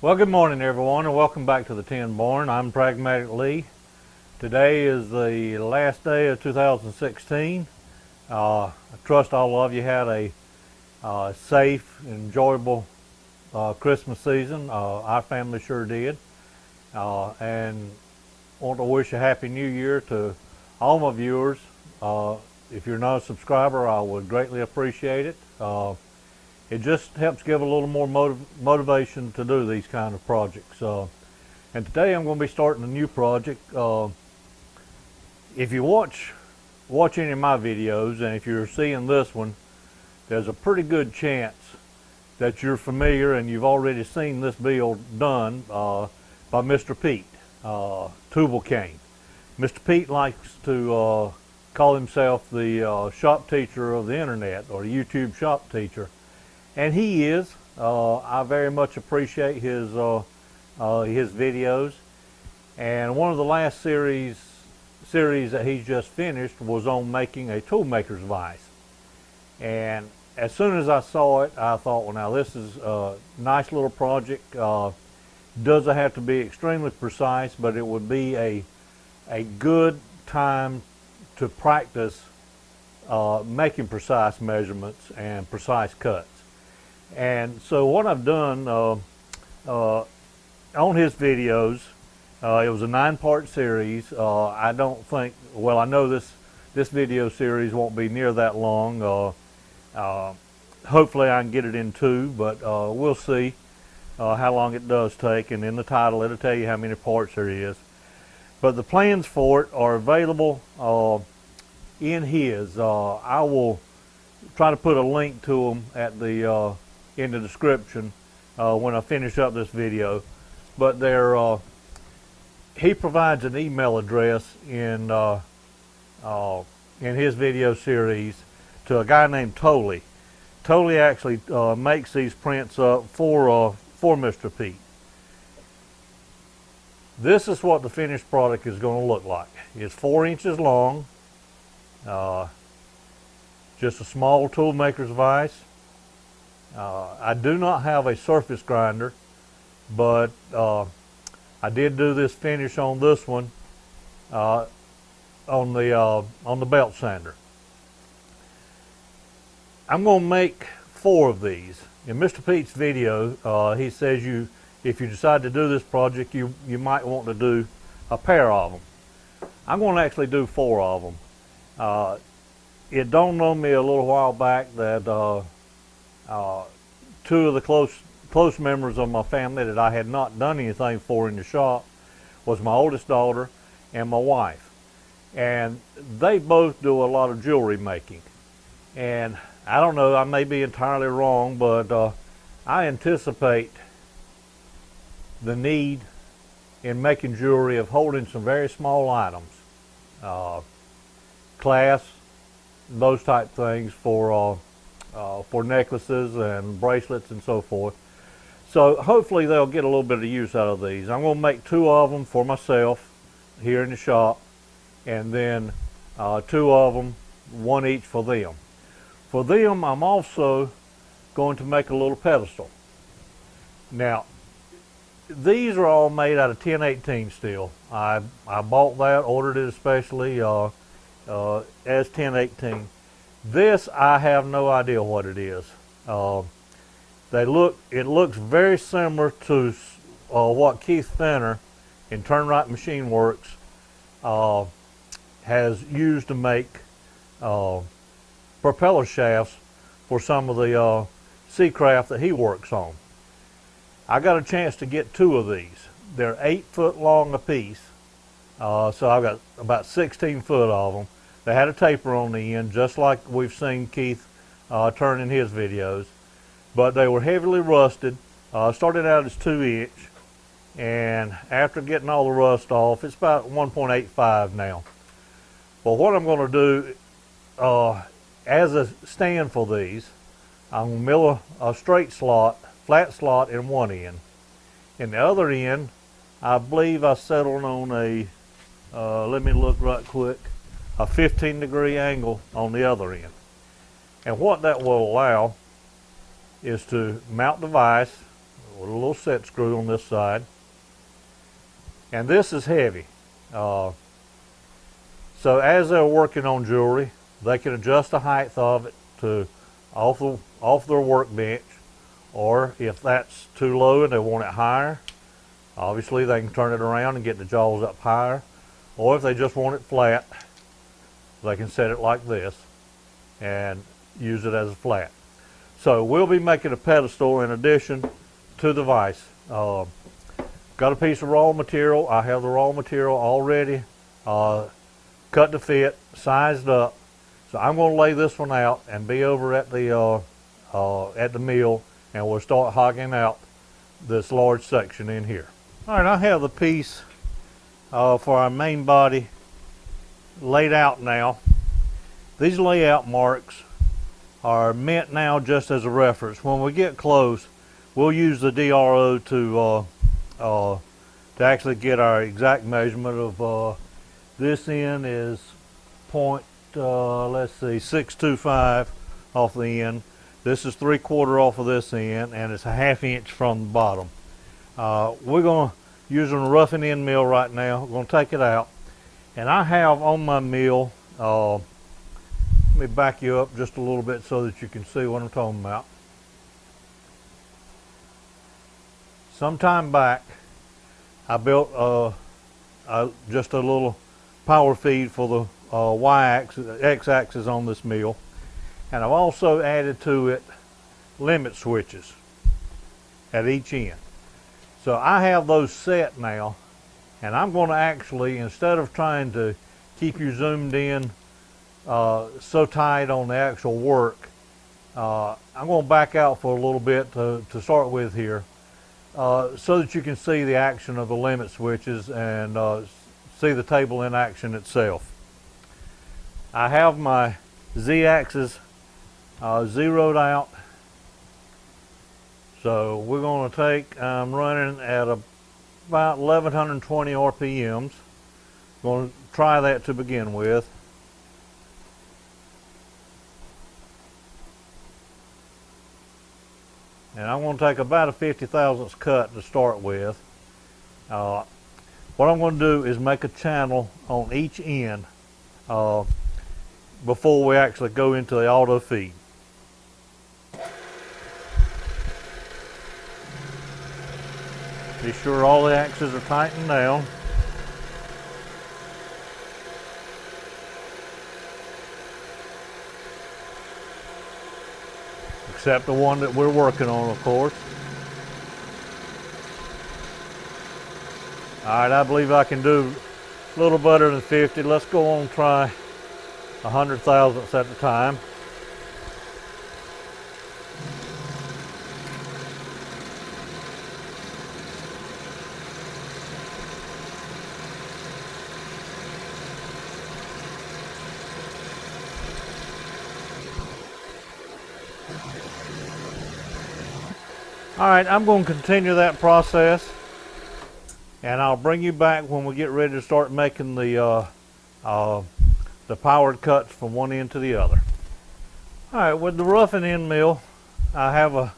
Well, good morning everyone, and welcome back to the Tin Barn. I'm Pragmatic Lee. Today is the last day of 2016. I trust all of you had a safe, enjoyable Christmas season. Our family sure did. And want to wish a Happy New Year to all my viewers. If you're not a subscriber, I would greatly appreciate it. It just helps give a little more motivation to do these kind of projects. And today I'm going to be starting a new project. If you watch any of my videos, and if you're seeing this one, there's a pretty good chance that you're familiar and you've already seen this build done by Mr. Pete, Tubal Cain. Mr. Pete likes to call himself the shop teacher of the internet, or YouTube shop teacher. And he is. I very much appreciate his videos. And one of the last series that he's just finished was on making a toolmakers vise. And as soon as I saw it, I thought, well, now this is a nice little project. Doesn't have to be extremely precise, but it would be a good time to practice making precise measurements and precise cuts. And so what I've done on his videos, it was a 9-part series. I don't think, well, I know this video series won't be near that long. Hopefully I can get it in 2, but we'll see how long it does take. And in the title, it'll tell you how many parts there is. But the plans for it are available in his. I will try to put a link to them at the in the description when I finish up this video. But he provides an email address in his video series to a guy named Toly. Toly actually makes these prints up for Mr. Pete. This is what the finished product is going to look like. It's 4 inches long, just a small toolmaker's vise. I do not have a surface grinder, but I did do this finish on this one on the belt sander. I'm going to make 4 of these. In Mr. Pete's video, he says if you decide to do this project, you might want to do a pair of them. I'm going to actually do 4 of them. It dawned on me a little while back that 2 of the close members of my family that I had not done anything for in the shop was my oldest daughter and my wife. And they both do a lot of jewelry making. And I don't know, I may be entirely wrong, but I anticipate the need in making jewelry of holding some very small items, clasps, those type things for necklaces and bracelets and so forth. So hopefully they'll get a little bit of use out of these. I'm going to make 2 of them for myself here in the shop, and then 2 of them, 1 each for them. For them, I'm also going to make a little pedestal. Now, these are all made out of 1018 steel. I bought that, ordered it especially as 1018. This, I have no idea what it is. It looks very similar to what Keith Fenner in Turn Right Machine Works has used to make propeller shafts for some of the sea craft that he works on. I got a chance to get 2 of these. They're 8 foot long a piece, so I've got about 16 foot of them. They had a taper on the end, just like we've seen Keith turn in his videos. But they were heavily rusted. Started out as 2 inch, and after getting all the rust off, it's about 1.85 now. Well, what I'm going to do as a stand for these, I'm going to mill a straight slot, flat slot in one end. In the other end, I believe I settled on a, let me look right quick, a 15-degree angle on the other end. And what that will allow is to mount the vise with a little set screw on this side. And this is heavy. So as they're working on jewelry, they can adjust the height of it to off their workbench, or if that's too low and they want it higher, obviously they can turn it around and get the jaws up higher. Or if they just want it flat, they can set it like this and use it as a flat. So we'll be making a pedestal in addition to the vise. Got a piece of raw material. I have the raw material already cut to fit, sized up. So I'm going to lay this one out and be over at the mill, and we'll start hogging out this large section in here. All right, I have the piece for our main body laid out now. These layout marks are meant now just as a reference. When we get close, we'll use the DRO to actually get our exact measurement of this end is let's see, 625 off the end. This is 3/4 off of this end, and it's a 1/2 inch from the bottom. We're going to use a roughing end mill right now. We're going to take it out, and I have on my mill, let me back you up just a little bit so that you can see what I'm talking about. Sometime back, I built just a little power feed for the y-axis, x-axis on this mill, and I've also added to it limit switches at each end. So I have those set now, and I'm going to actually, instead of trying to keep you zoomed in so tight on the actual work, I'm going to back out for a little bit to start with here, so that you can see the action of the limit switches and see the table in action itself. I have my z-axis zeroed out, so we're going to take, I'm running at about 1120 RPMs. Going to try that to begin with. And I'm going to take about a 50 thousandths cut to start with. What I'm going to do is make a channel on each end before we actually go into the auto feed. Be sure all the axes are tightened down. Except the one that we're working on, of course. All right, I believe I can do a little better than 50. Let's go on and try 100 thousandths at a time. All right, I'm going to continue that process, and I'll bring you back when we get ready to start making the powered cuts from one end to the other. All right, with the roughing end mill, I have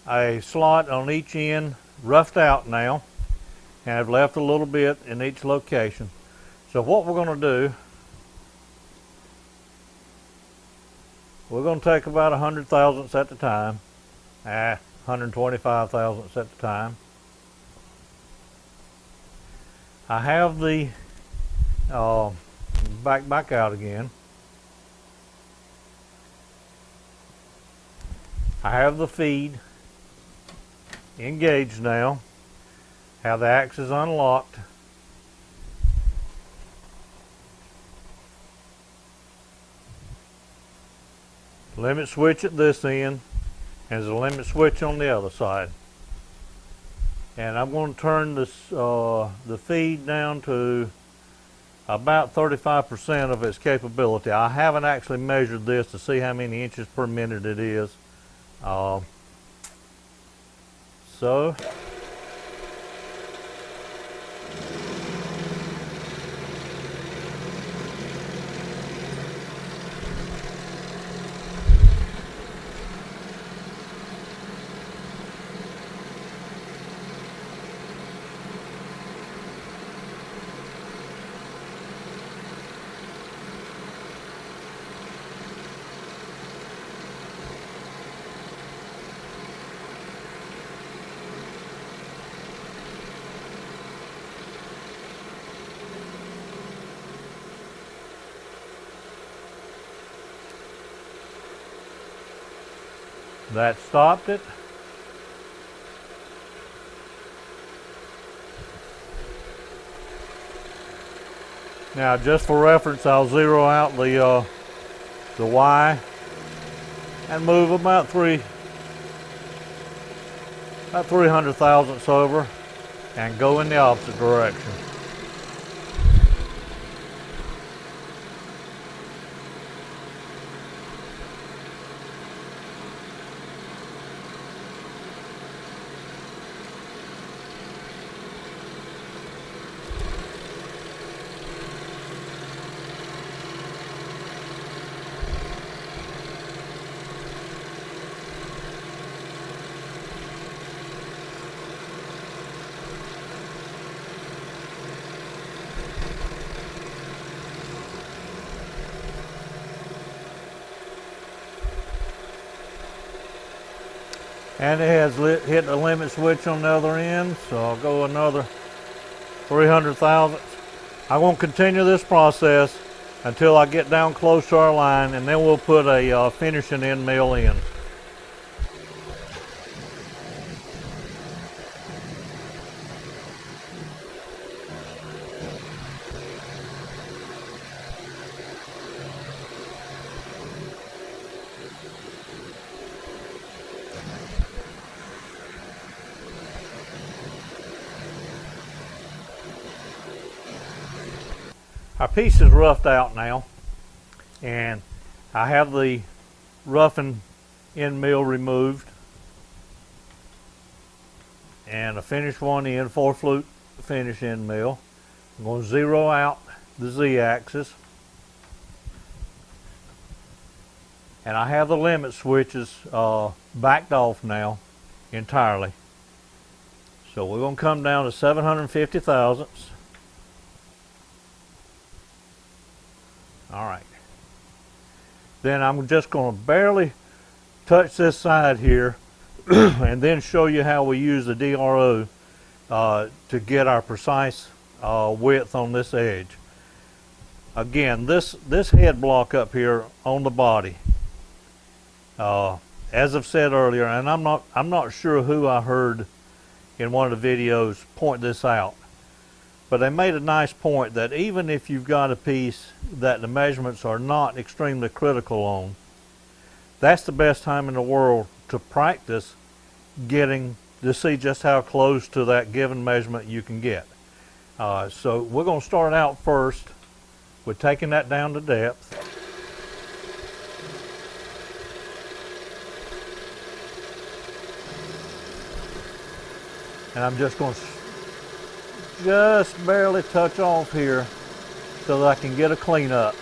a slot on each end roughed out now, and I've left a little bit in each location. So what we're going to do, we're going to take about 100 thousandths at a time. 125 thousandths at the time. I have the back out again. I have the feed engaged now. Have the axis unlocked. Limit switch at this end. And there's a limit switch on the other side. And I'm going to turn this the feed down to about 35% of its capability. I haven't actually measured this to see how many inches per minute it is. So That stopped it. Now, just for reference, I'll zero out the Y and move about 300 thousandths over and go in the opposite direction. And it has hit the limit switch on the other end, so I'll go another 300 thousandths. I won't continue this process until I get down close to our line, and then we'll put a finishing end mill in. Our piece is roughed out now, and I have the roughened end mill removed and a finished one in 4-flute finish end mill. I'm going to zero out the Z-axis, and I have the limit switches backed off now entirely. So we're going to come down to 750 thousandths. All right. Then I'm just going to barely touch this side here and then show you how we use the DRO to get our precise width on this edge. Again, this head block up here on the body, as I've said earlier, and I'm not sure who I heard in one of the videos point this out, but they made a nice point that even if you've got a piece that the measurements are not extremely critical on, that's the best time in the world to practice getting to see just how close to that given measurement you can get. So we're going to start out first with taking that down to depth. And I'm just going to just barely touch off here so that I can get a clean up.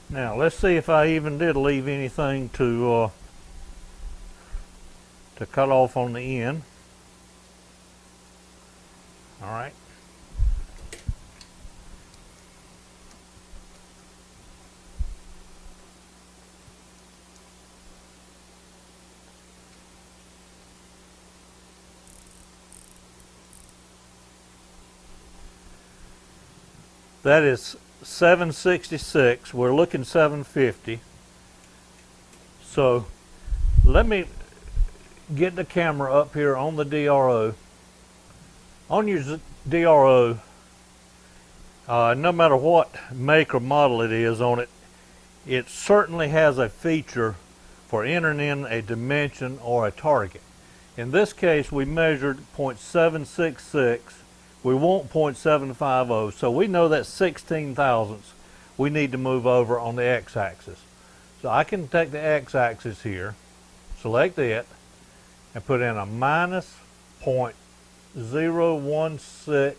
Now let's see if I even did leave anything to cut off on the end. All right. That is 766. We're looking 750. So let me get the camera up here on the DRO. On your DRO, no matter what make or model it is on it, it certainly has a feature for entering in a dimension or a target. In this case, we measured 0.766. We want 0.750, so we know that 16 thousandths we need to move over on the x-axis. So I can take the x-axis here, select it, and put in a minus 0.016,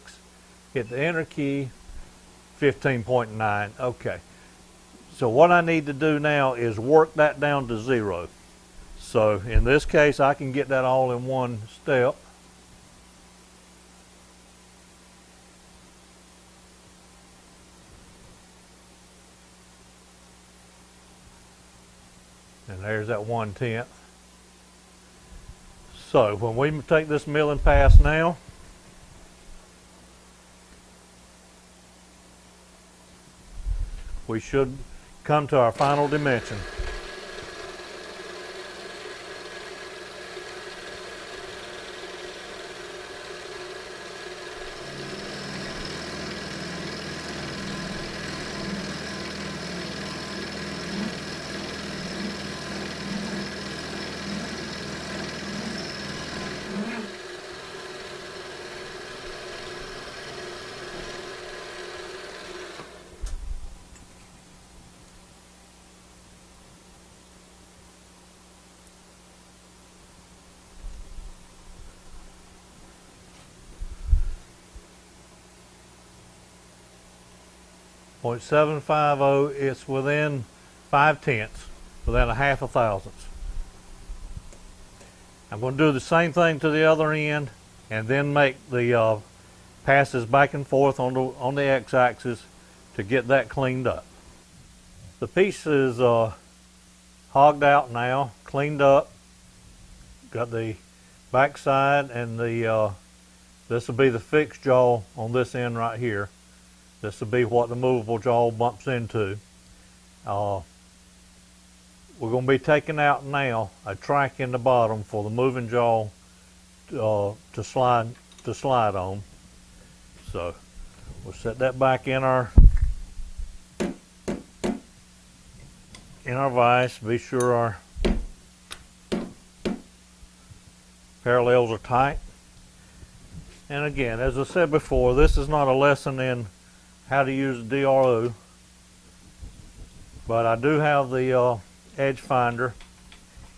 hit the enter key, 15.9. Okay. So what I need to do now is work that down to 0. So in this case, I can get that all in one step. And there's that 1/10. So when we take this milling pass now, we should come to our final dimension. .750, it's within 5/10, within a half a thousandth. I'm going to do the same thing to the other end and then make the passes back and forth on the x-axis to get that cleaned up. The piece is hogged out now, cleaned up. Got the back side and the this will be the fixed jaw on this end right here. This will be what the movable jaw bumps into. We're going to be taking out now a track in the bottom for the moving jaw to slide on. So we'll set that back in our vise. Be sure our parallels are tight. And again, as I said before, this is not a lesson in how to use the DRO, but I do have the edge finder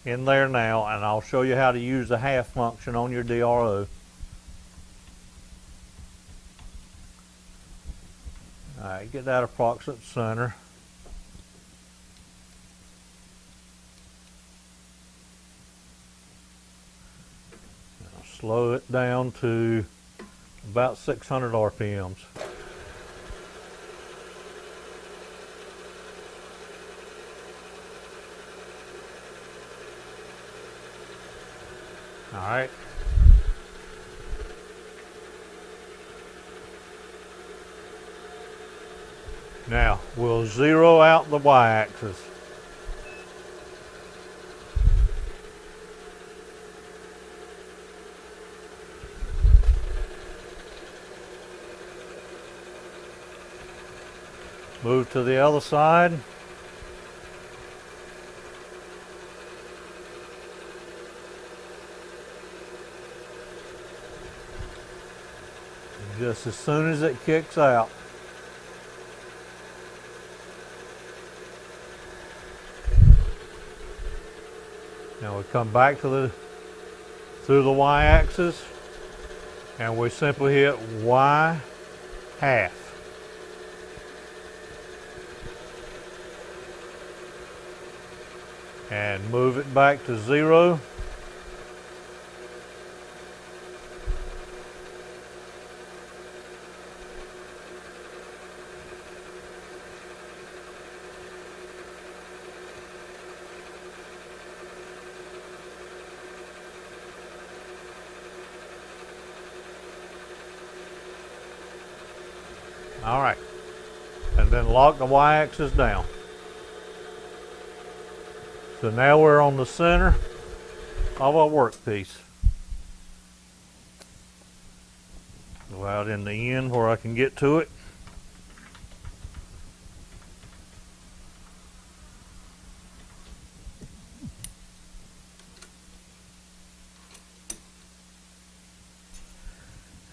in there now, and I'll show you how to use the half function on your DRO. Alright, get that approximate center. Now slow it down to about 600 RPMs. All right. Now we'll zero out the y-axis. Move to the other side. Just as soon as it kicks out. Now we come back to through the y-axis, and we simply hit y half. And move it back to 0. All right, and then lock the y-axis down. So now we're on the center of our workpiece. Go out in the end where I can get to it.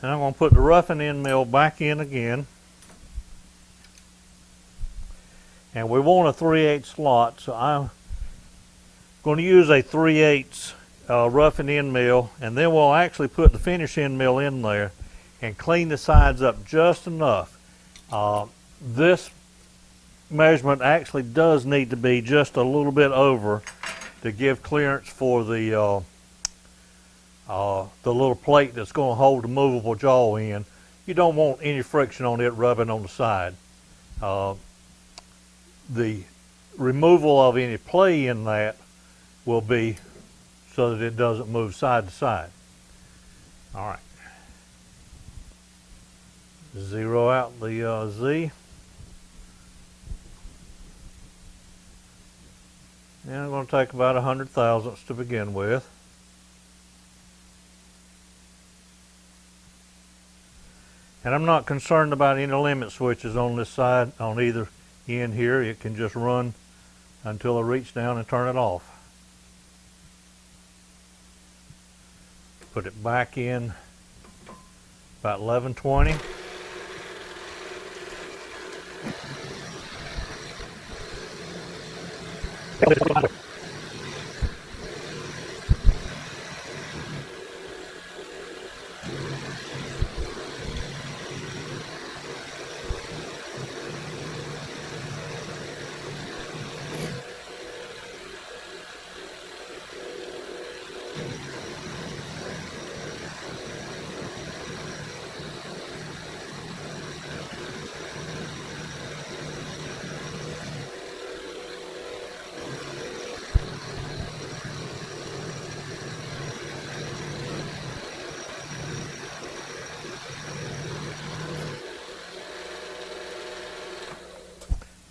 And I'm going to put the roughing end mill back in again. And we want a 3/8 slot, so I'm going to use a 3/8 roughing end mill, and then we'll actually put the finish end mill in there and clean the sides up just enough. This measurement actually does need to be just a little bit over to give clearance for the little plate that's going to hold the movable jaw in. You don't want any friction on it rubbing on the side. The removal of any play in that will be so that it doesn't move side to side. All right. Zero out the Z. And I'm going to take about 100 thousandths to begin with. And I'm not concerned about any limit switches on this side, on either end here. It can just run until I reach down and turn it off. Put it back in about 1120.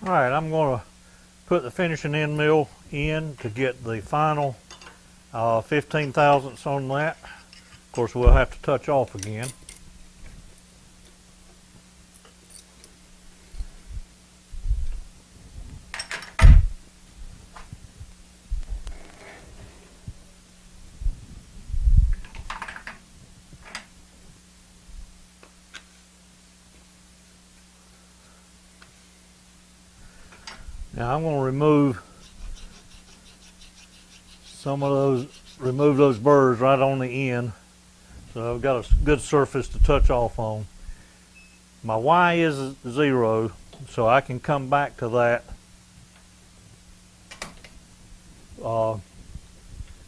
Alright, I'm going to put the finishing end mill in to get the final 15 thousandths on that. Of course, we'll have to touch off again. Now I'm going to remove those burrs right on the end, so I've got a good surface to touch off on. My Y is 0, so I can come back to that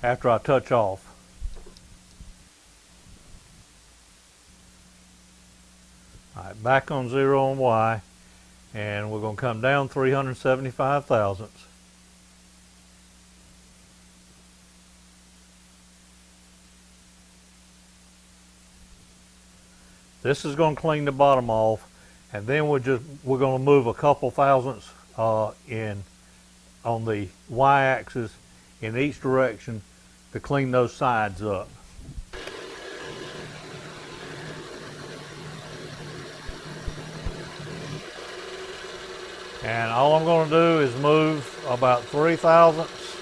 after I touch off. Alright, back on 0 on Y. And we're going to come down 375 thousandths. This is going to clean the bottom off, and then we're going to move a couple thousandths on the Y-axis in each direction to clean those sides up. And all I'm going to do is move about 3 thousandths.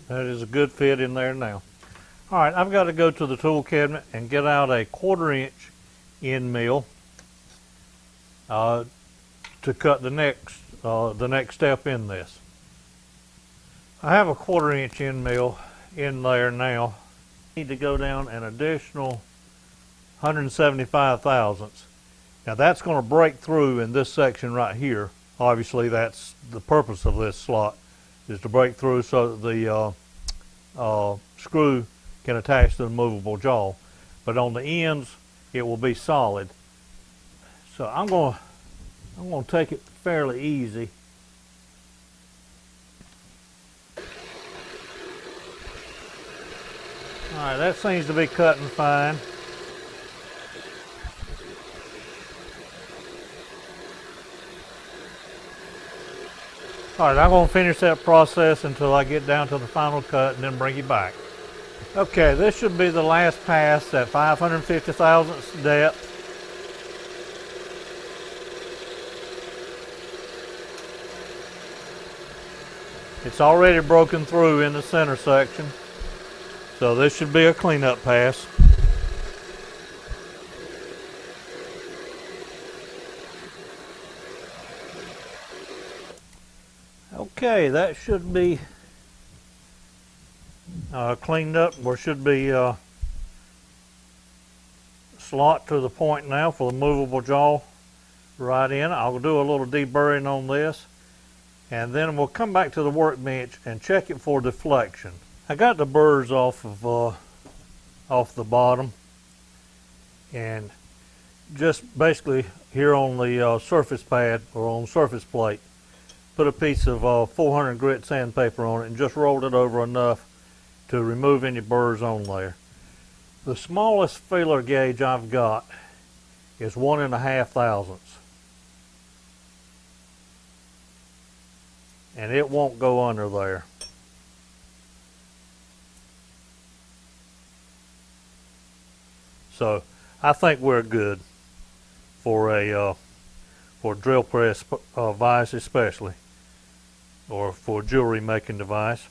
That is a good fit in there now. All right, I've got to go to the tool cabinet and get out a 1/4 inch end mill to cut the next step in this. I have a 1/4 inch end mill in there now. I need to go down an additional 175 thousandths. Now that's going to break through in this section right here. Obviously that's the purpose of this slot, is to break through so that the screw can attach to the movable jaw. But on the ends it will be solid. So I'm going to take it fairly easy. Alright, that seems to be cutting fine. Alright, I'm going to finish that process until I get down to the final cut and then bring you back. Okay, this should be the last pass at 550 thousandths depth. It's already broken through in the center section. So this should be a cleanup pass. Okay, that should be cleaned up. There should be a slot to the point now for the movable jaw right in. I'll do a little deburring on this, and then we'll come back to the workbench and check it for deflection. I got the burrs off the bottom, and just basically here on the surface pad or on surface plate, put a piece of 400 grit sandpaper on it and just rolled it over enough to remove any burrs on there. The smallest feeler gauge I've got is 1.5 thousandths, and it won't go under there. So I think we're good for a drill press vise, especially, or for jewelry making device.